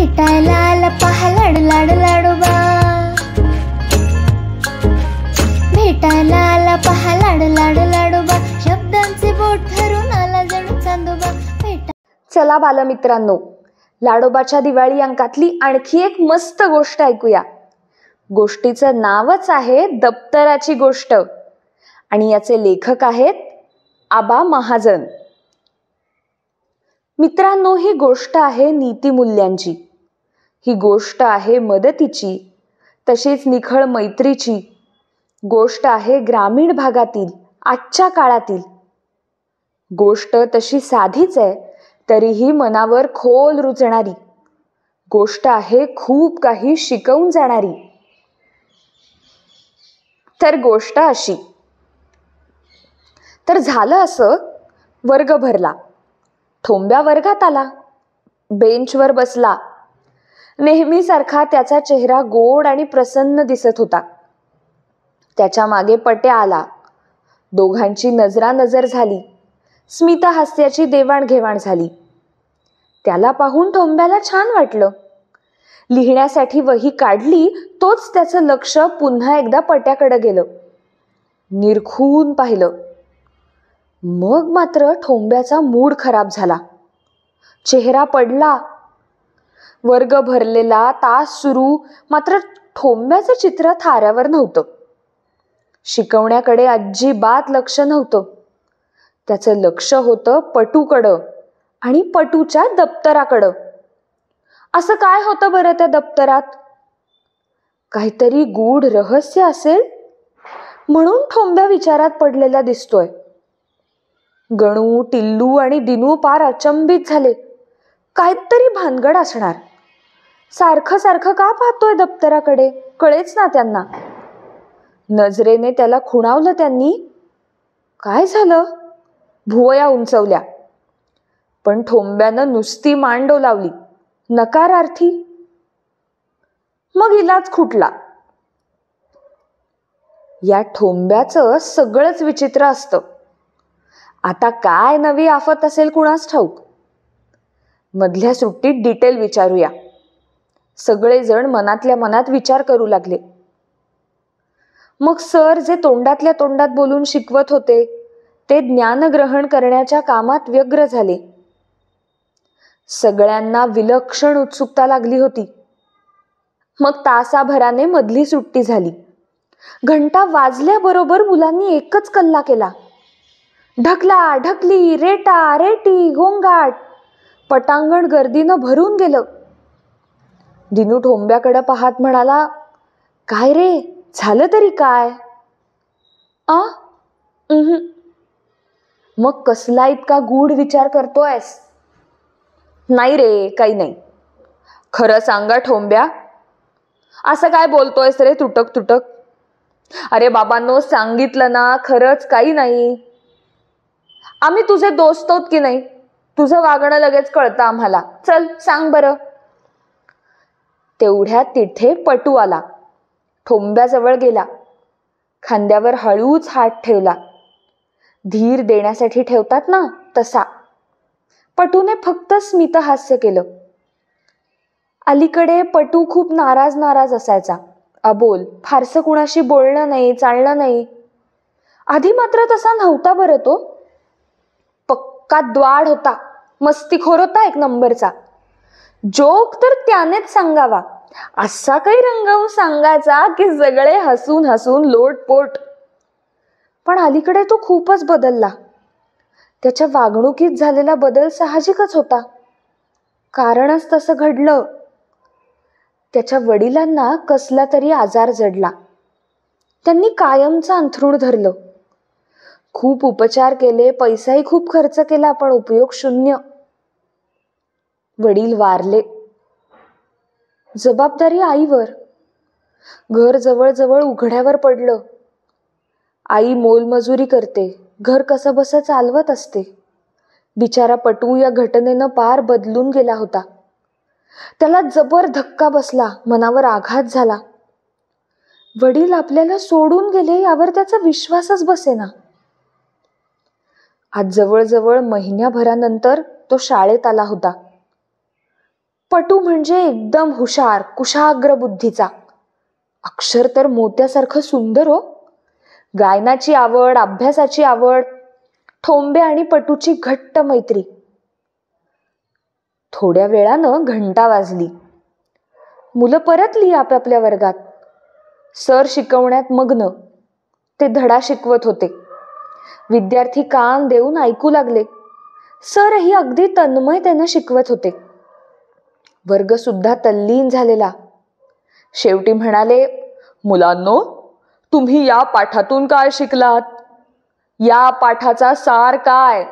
भेटायला आला पहा लाडू लाडू लाडोबा, भेटायला आला पहा लाडू लाडू लाडोबा, शब्दांचे बोट धरून आला जणू चांदोबा. चला बालमित्रांनो, लाडोबाच्या दिवाळी अंकातली आणखी एक मस्त गोष्ट ऐकूया. गोष्टीचं नावच आहे दप्तराची गोष्ट आणि याचे लेखक आहेत आबा महाजन. मित्रांनो, ही गोष्ट आहे नीतिमूल्यांची. ही गोष्ट आहे मदतीची, तशीच निखळ मैत्रीची. गोष्ट आहे ग्रामीण भागातील, आजच्या काळातील. गोष्ट तशी साधीच आहे, तरीही मनावर खोल रुजणारी. गोष्ट आहे खूप काही शिकवून जाणारी. तर गोष्ट अशी. तर झालं असं, वर्ग भरला. ठोंब्या वर्गात आला. बेंचवर बसला. नेहमीसारखा त्याचा चेहरा गोड आणि प्रसन्न दिसत होता. त्याच्या मागे पट्या आला. दोघांची नजरानजर झाली. स्मितहास्याची देवाणघेवाण झाली. त्याला पाहून ठोंब्याला छान वाटलं. लिहिण्यासाठी वही काढली, तोच त्याचं लक्ष पुन्हा एकदा पट्याकडे गेलं. निरखून पाहिलं. मग मात्र ठोंब्याचा मूड खराब झाला. चेहरा पडला. वर्ग भरलेला, तास सुरू, मात्र ठोंब्याचं चित्र थाऱ्यावर नव्हतं. शिकवण्याकडे अजिबात लक्ष नव्हतं. त्याचं लक्ष होतं पटूकडं आणि पटूच्या दप्तराकडं. असं काय होतं बरं त्या दप्तरात? काहीतरी गूढ रहस्य असेल म्हणून ठोंब्या विचारात पडलेला दिसतोय. गणू, टिल्लू आणि दिनू पार अचंबित झाले. काहीतरी भानगड असणार. सारखं सारखं का पाहतोय दप्तराकडे, कळेच ना त्यांना. नजरेने त्याला खुणावलं त्यांनी. काय झालं? भुवया उंचवल्या. पण ठोंब्यानं नुसती मान डोलावली, नकारार्थी. मग इलाज खुटला. या ठोंब्याचं सगळंच विचित्र असतं. आता काय नवी आफत असेल कुणास ठाऊक. मधल्या सुट्टीत डिटेल विचारूया. सगळेजण मनातल्या मनात विचार करू लागले. मग सर जे तोंडातल्या तोंडात बोलून शिकवत होते ते ज्ञान ग्रहण करण्याच्या कामात व्यग्र झाले. सगळ्यांना विलक्षण उत्सुकता लागली होती. मग तासाभराने मधली सुट्टी झाली. घंटा वाजल्याबरोबर मुलांनी एकच कल्ला केला. ढकला ढकली, रेटा रेटी, गोंगाट. पटांगण गर्दीनं भरून गेलं. दिनू ठोंब्याकडे पाहत म्हणाला, काय रे, झालं तरी काय? मग कसला इतका गूढ विचार करतोयस? नाही रे, काही नाही. खरं सांगा ठोंब्या, असं काय बोलतोयस रे तुटक तुटक? अरे बाबांनो, सांगितलं ना, खरंच काही नाही. आम्ही तुझे दोस्त आहोत की नाही? तुझं वागणं लगेच कळतं आम्हाला. चल सांग बरं. तेवढ्यात तिथे पटू आला. ठोंब्याजवळ गेला. खांद्यावर हळूच हात ठेवला. धीर देण्यासाठी ठेवतात ना, तसा. पटूने फक्त स्मितहास्य केलं. अलीकडे पटू खूप नाराज नाराज असायचा. अबोल, फारसं कुणाशी बोलणं नाही, चालणं नाही. आधी मात्र तसा नव्हता बरं तो. पक्का द्वाड होता. मस्तीखोर होता एक नंबरचा. जोक तर त्यानेच सांगावा. असा काही रंगवून सांगायचा की सगळे हसून हसून लोटपोट. पण अलीकडे तो खूपच बदलला. त्याच्या वागणुकीत झालेला बदल साहजिकच होता. कारणच तसं घडलं. त्याच्या वडिलांना कसला तरी आजार जडला. त्यांनी कायमचं अंथरूण धरलं. खूप उपचार केले, पैसाही खूप खर्च केला, पण उपयोग शून्य. वडील वारले. जबाबदारी आईवर. घर जवळजवळ उघड्यावर पडलं. आई मोलमजुरी करते, घर कसं बसं चालवत असते. बिचारा पटू या घटनेनं पार बदलून गेला होता. त्याला जबर धक्का बसला, मनावर आघात झाला. वडील आपल्याला सोडून गेले यावर त्याचा विश्वासच बसेना. आज जवळजवळ महिन्याभरानंतर तो शाळेत आला होता. पटू म्हणजे एकदम हुशार, कुशाग्र बुद्धीचा. अक्षर तर मोत्यासारखं सुंदर हो. गायनाची आवड, अभ्यासाची आवड, ठोंब्या आणि पटूची घट्ट मैत्री. थोड्या वेळानं घंटा वाजली. मुलं परतली आपापल्या वर्गात. सर शिकवण्यात मग्न. ते धडा शिकवत होते. विद्यार्थी कान देऊन ऐकू लागले. सरही अगदी तन्मयतेनं शिकवत होते. वर्ग सुद्धा तल्लीन झालेला. शेवटी म्हणाले, मुलांनो, तुम्ही या पाठातून काय शिकलात? या पाठाचा सार काय?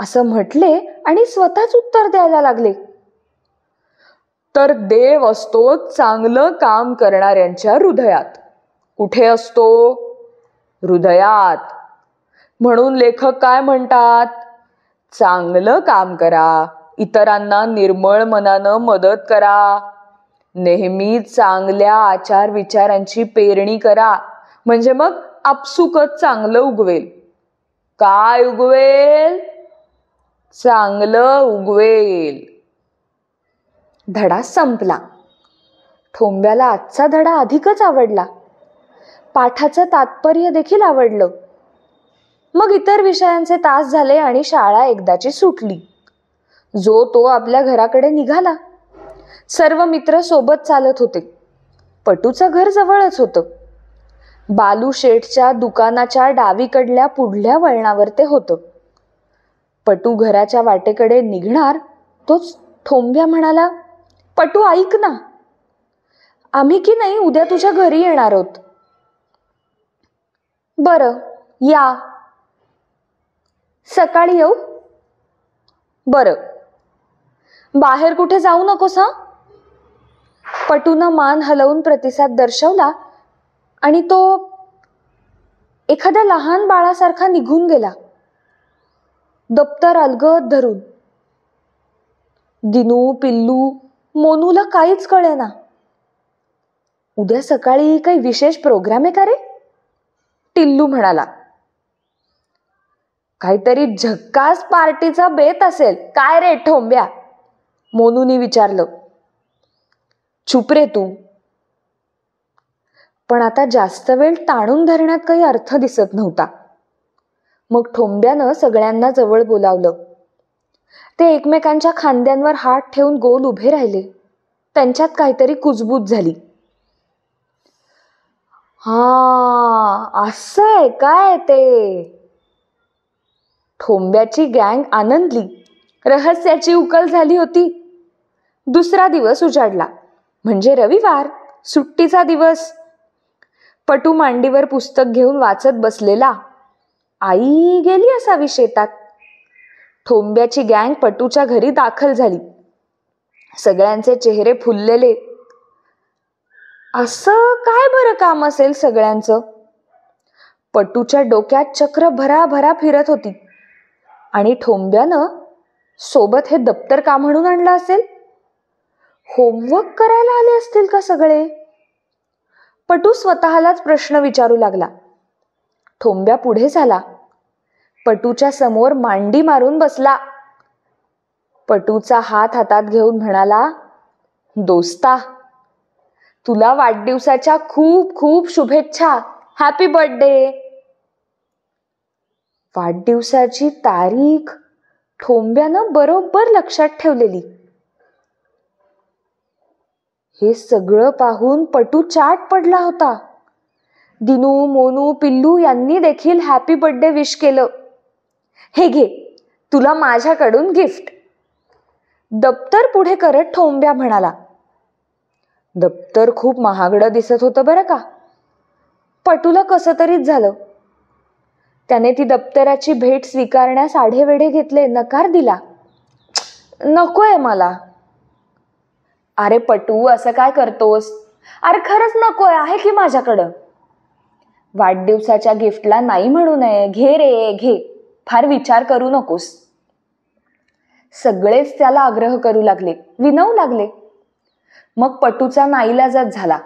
असं म्हटले आणि स्वतःच उत्तर द्यायला लागले. तर देव असतो चांगलं काम करणाऱ्यांच्या हृदयात. कुठे असतो? हृदयात. म्हणून लेखक काय म्हणतात? चांगलं काम करा, इतरांना निर्मळ मनानं मदत करा, नेहमी चांगल्या आचार विचारांची पेरणी करा, म्हणजे मग आपसुकच चांगलं उगवेल. काय उगवेल? चांगलं उगवेल. धडा संपला. ठोंब्याला आजचा धडा अधिकच आवडला. पाठाचं तात्पर्य देखील आवडलं. मग इतर विषयांचे तास झाले आणि शाळा एकदाची सुटली. जो तो आपल्या घराकडे निघाला. सर्व मित्र सोबत चालत होते. पटूचं घर जवळच होतं. बालू शेठच्या दुकानाच्या डावीकडल्या पुढल्या वळणावर ते होतं. पटू घराच्या वाटेकडे निघणार तोच ठोंब्या म्हणाला, पटू ऐक ना, आम्ही की नाही उद्या तुझ्या घरी येणार आहोत. बरं, या. सकाळी येऊ? बरं. बाहेर कुठे जाऊ नकोस हा? पटूनं मान हलवून प्रतिसाद दर्शवला आणि तो एखाद्या लहान बाळासारखा निघून गेला, दप्तर अलगद धरून. दिनू, पिल्लू, मोनूला काहीच कळेना. उद्या सकाळी काही विशेष प्रोग्राम आहे का रे? टिल्लू म्हणाला. काहीतरी झक्कास पार्टीचा बेत असेल. काय रे ठोंब्या? मोनूनी विचारलं. चुप रे तू. पण आता जास्त वेळ ताणून धरण्यात काही अर्थ दिसत नव्हता. मग ठोंब्यानं सगळ्यांना जवळ बोलावलं. ते एकमेकांच्या खांद्यांवर हात ठेवून गोल उभे राहिले. त्यांच्यात काहीतरी कुजबूज झाली. हा, असं आहे काय ते? ठोंब्याची गँग आनंदली. रहस्याची उकल झाली होती. दुसरा दिवस उजाडला. म्हणजे रविवार, सुट्टीचा दिवस. पटू मांडीवर पुस्तक घेऊन वाचत बसलेला. आई गेली असावी शेतात. ठोंब्याची गँग पटूच्या घरी दाखल झाली. सगळ्यांचे चेहरे फुललेले. असं काय बरं काम असेल सगळ्यांचं? पटूच्या डोक्यात चक्र भराभरा फिरत होती. आणि ठोंब्यानं सोबत हे दप्तर का म्हणून आणलं असेल? होमवर्क करायला आले असतील का सगळे? पटू स्वतःलाच प्रश्न विचारू लागला. ठोंब्या पुढे झाला. पटूच्या समोर मांडी मारून बसला. पटूचा हात हातात घेऊन म्हणाला, दोस्ता, तुला वाढदिवसाच्या खूप खूप शुभेच्छा. Happy birthday. वाढदिवसाची तारीख ठोंब्यानं बरोबर लक्षात ठेवलेली. हे सगळं पाहून पटू चाट पडला होता. दिनू, मोनू, पिल्लू यांनी देखील हॅपी बर्थडे विश केलं. हे घे, तुला माझ्याकडून गिफ्ट. दप्तर पुढे करत ठोंब्या म्हणाला. दप्तर खूप महागडं दिसत होतं बरं का. पटूला कसं तरीच झालं. त्याने ती दप्तराची भेट स्वीकारण्यास आढेवेढे घेतले. नकार दिला. नकोय मला. अरे पटू, असं काय करतोस? अरे खरंच नकोय, आहे की माझ्याकडं. वाढदिवसाच्या गिफ्टला नाही म्हणू नये. घे रे घे, फार विचार करू नकोस. सगळेच त्याला आग्रह करू लागले, विनवू लागले. मग पटूचा नाईलाजच झाला.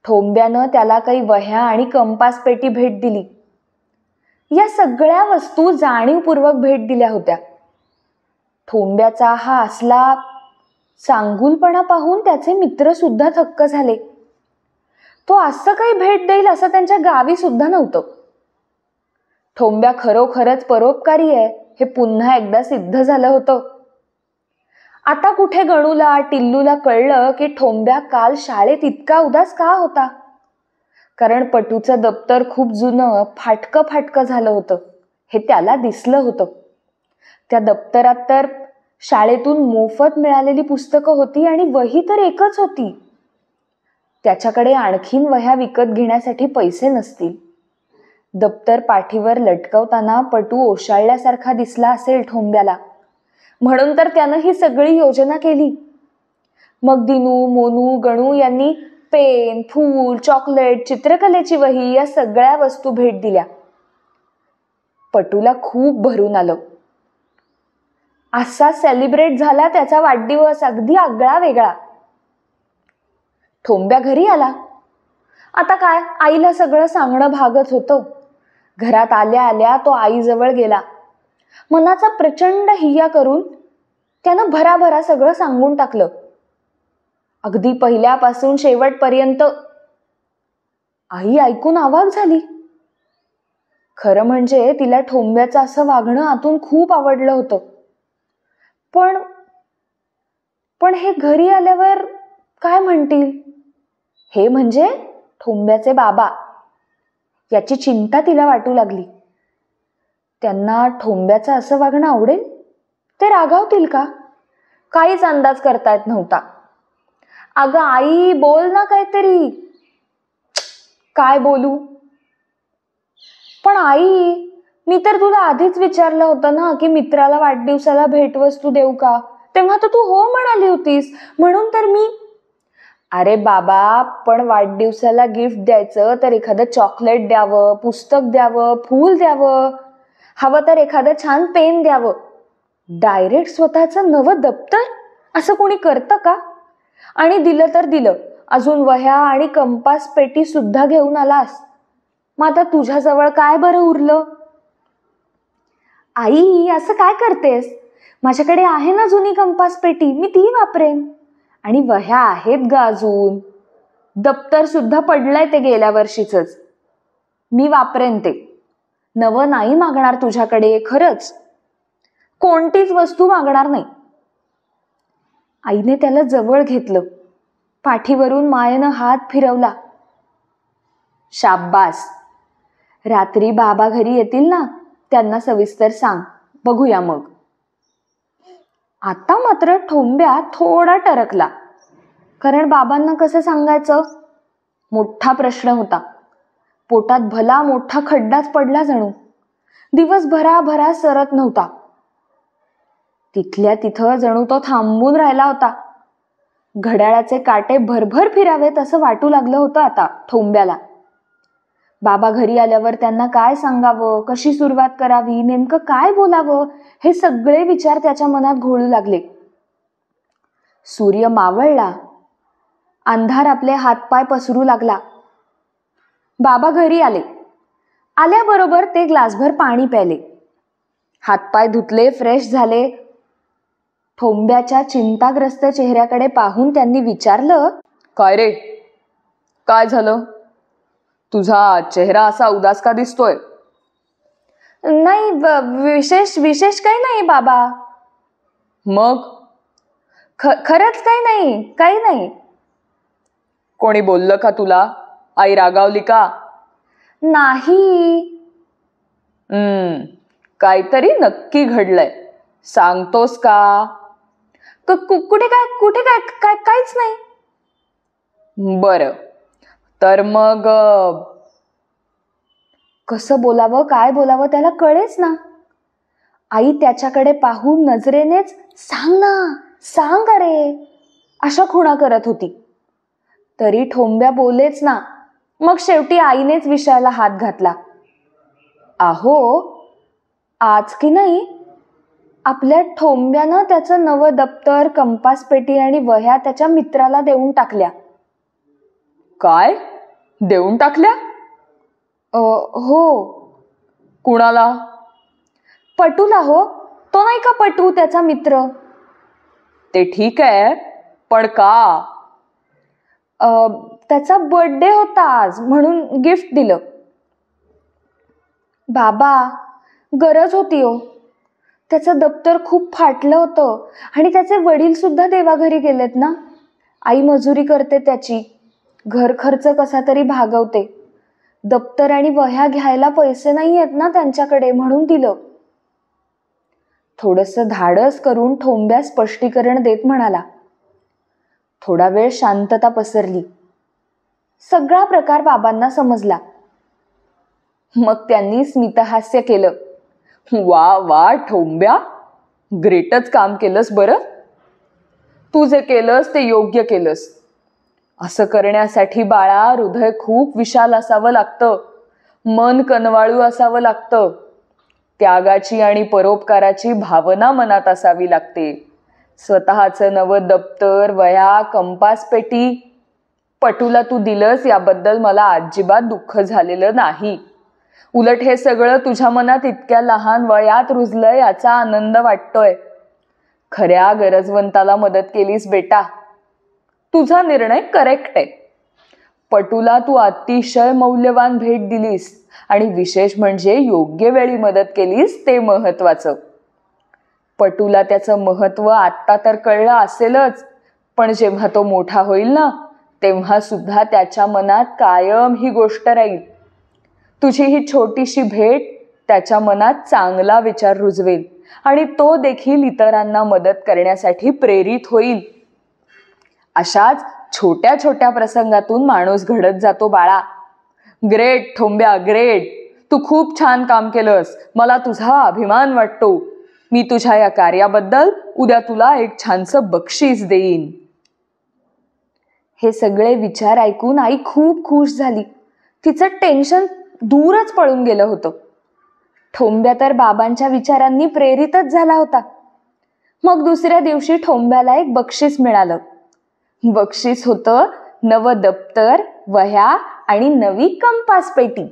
ठोंब्यानं त्याला काही वह्या आणि कंपास पेटी भेट दिली. या सगळ्या वस्तू जाणीवपूर्वक भेट दिल्या होत्या. ठोंब्याचा हा असला चांगुलपणा पाहून त्याचे मित्र सुद्धा थक्क झाले. तो असं काही भेट देईल असं त्यांच्या गावी सुद्धा नव्हतं. ठोंब्या खरोखरच परोपकारी आहे हे पुन्हा एकदा सिद्ध झालं होतं. आता कुठे गणूला टिल्लूला कळलं की ठोंब्या काल शाळेत इतका उदास का होता. कारण पटूचं दप्तर खूप जुनं फाटकं झालं होतं हे त्याला दिसलं होतं. त्या दप्तरात तर शाळेतून मोफत मिळालेली पुस्तकं होती आणि वही तर एकच होती. त्याच्याकडे आणखीन वह्या विकत घेण्यासाठी पैसे नसतील. दप्तर पाठीवर लटकवताना पटू ओशाळल्यासारखा दिसला असेल ठोंब्याला, म्हणून तर त्यानं ही सगळी योजना केली. मग दिनू, मोनू, गणू यांनी पेन, फूल, चॉकलेट, चित्रकलेची वही या सगळ्या वस्तू भेट दिल्या. पटूला खूप भरून आलं. असा सेलिब्रेट झाला त्याचा वाढदिवस, अगदी आगळा वेगळा. ठोंब्या घरी आला. आता काय, आईला सगळं सांगणं भागच होतं. घरात आल्या आल्या तो आईजवळ गेला. मनाचा प्रचंड हिया करून त्यानं भराभरा सगळं सांगून टाकलं. अगदी पहिल्यापासून शेवटपर्यंत. आई ऐकून अवाक झाली. खरं म्हणजे तिला ठोंब्याचं असं वागणं आतून खूप आवडलं होतं. पण हे घरी आल्यावर काय म्हणतील हे म्हणजे ठोंब्याचे बाबा, याची चिंता तिला वाटू लागली. त्यांना ठोंब्याचं असं वागणं आवडेल? ते रागावतील का? काहीच अंदाज करता येत नव्हता. अगं आई, बोल ना काहीतरी. काय बोलू? पण आई, मी तर तुला आधीच विचारलं होतं ना की मित्राला वाढदिवसाला भेटवस्तू देऊ का, तेव्हा तर तू हो म्हणाली होतीस, म्हणून तर मी. अरे बाबा, पण वाढदिवसाला गिफ्ट द्यायचं तर एखादं चॉकलेट द्यावं, पुस्तक द्यावं, फूल द्यावं, हवं तर एखादं छान पेन द्यावं. डायरेक्ट स्वतःचं नवं दप्तर असं कोणी करतं का? आणि दिलं तर दिलं, अजून वह्या आणि कंपास पेटी सुद्धा घेऊन आलास. मग आता तुझ्याजवळ काय बरं उरलं? आई, असं काय करतेस? माझ्याकडे आहे ना जुनी कंपास पेटी, मी ती वापरेन. आणि वह्या आहेत ग अजून. दप्तर सुद्धा पडलंय ते गेल्या वर्षीच. मी वापरेन ते. नवं नाही मागणार तुझ्याकडे, खरंच. कोणतीच वस्तू मागणार नाही. आईने त्याला जवळ घेतलं. पाठीवरून मायेनं हात फिरवला. शाब्बास. रात्री बाबा घरी येतील ना, त्यांना सविस्तर सांग, बघूया मग. आता मात्र ठोंब्या थोडा टरकला. कारण बाबांना कसं सांगायचं? मोठा प्रश्न होता. पोटात भला मोठा खड्डाच पडला जणू. दिवसभराभरा सरत नव्हता. तिथल्या तिथं जणू तो थांबून राहिला होता. घड्याळाचे काटे भरभर फिरावेत असं वाटू लागलं होतं आता ठोंब्याला. बाबा घरी आल्यावर त्यांना काय सांगावं, कशी सुरुवात करावी, नेमकं काय बोलावं, हे सगळे विचार त्याच्या मनात घोळू लागले. सूर्य मावळला. अंधार आपले हातपाय पसरू लागला. बाबा घरी आले. आल्याबरोबर ते ग्लासभर पाणी प्याले. हातपाय धुतले, फ्रेश झाले. ठोंब्याच्या चिंताग्रस्त चेहऱ्याकडे पाहून त्यांनी विचारलं, काय रे, काय झालं? तुझा चेहरा असा उदास का दिसतोय? नाही, विशेष काही नाही बाबा. मग? खरंच काही नाही. कोणी बोललं का तुला? आई रागावली का? नाही. काहीतरी नक्की घडलंय, सांगतोस का? कुठे काय काहीच नाही. बरं, तर मग कसं बोलावं, काय बोलावं त्याला कळेच ना. आई त्याच्याकडे पाहून नजरेनेच सांग ना, सांग अरे, अशा खुणा करत होती. तरी ठोंब्या बोलेच ना. मग शेवटी आईनेच विषयाला हात घातला. अहो, आज की नाही आपल्या ठोंब्यानं त्याचं नवं दप्तर, कंपास पेटी आणि वह्या त्याच्या मित्राला देऊन टाकल्या. काय देऊन टाकल्या? हो. कुणाला? पटूला हो. तो नाही का पटू त्याचा मित्र? ते ठीक आहे, पण का? त्याचा बर्थडे होता आज म्हणून गिफ्ट दिलं. बाबा, गरज होती हो. त्याचं दप्तर खूप फाटलं होतं आणि त्याचे वडील सुद्धा देवाघरी गेलेत ना. आई मजुरी करते त्याची, घर खर्च कसा तरी भागवते. दप्तर आणि वह्या घ्यायला पैसे नाही आहेत ना त्यांच्याकडे, म्हणून दिलं. थोडंसं धाडस करून ठोंब्या स्पष्टीकरण देत म्हणाला. थोडा वेळ शांतता पसरली. सगळा प्रकार बाबांना समजला. मग त्यांनी स्मितहास्य केलं. वा वा ठोंब्या, ग्रेटच काम केलंस बरं. तू जे केलंस ते योग्य केलंस. असं करण्यासाठी बाळा हृदय खूप विशाल असावं लागतं, मन कनवाळू असावं लागतं, त्यागाची आणि परोपकाराची भावना मनात असावी लागते. स्वतःचं नवं दप्तर, वह्या, कंपास पेटी पटूला तू दिलंस याबद्दल मला अजिबात दुःख झालेलं नाही. उलट हे सगळं तुझ्या मनात इतक्या लहान वयात रुजलंय याचा आनंद वाटतोय. खऱ्या गरजवंताला मदत केलीस बेटा. तुझा निर्णय करेक्ट आहे. पटूला तू अतिशय मौल्यवान भेट दिलीस आणि विशेष म्हणजे योग्य वेळी मदत केलीस ते महत्वाचं. पटूला त्याचं महत्व आत्ता तर कळलं असेलच, पण जेव्हा तो मोठा होईल ना तेव्हा सुद्धा त्याच्या मनात कायम ही गोष्ट राहील. तुझी ही छोटीशी भेट त्याच्या मनात चांगला विचार रुजवेल आणि तो देखील इतरांना मदत करण्यासाठी प्रेरित होईल. अशाच छोट्या छोट्या प्रसंगातून माणूस घडत जातो बाळा. Great ठोंब्या, great. तू खूप छान काम केलंस. मला तुझा अभिमान वाटतो. मी तुझ्या या कार्याबद्दल उद्या तुला एक छानसं बक्षीस देईन. हे सगळे विचार ऐकून आई खूप खुश झाली. तिचं टेन्शन दूरच पळून गेलं होतं. ठोंब्या तर बाबांच्या विचारांनी प्रेरितच झाला होता. मग दुसऱ्या दिवशी ठोंब्याला एक बक्षीस मिळालं. बक्षीस होतं नवं दप्तर, वह्या आणि नवी कंपास पेटी.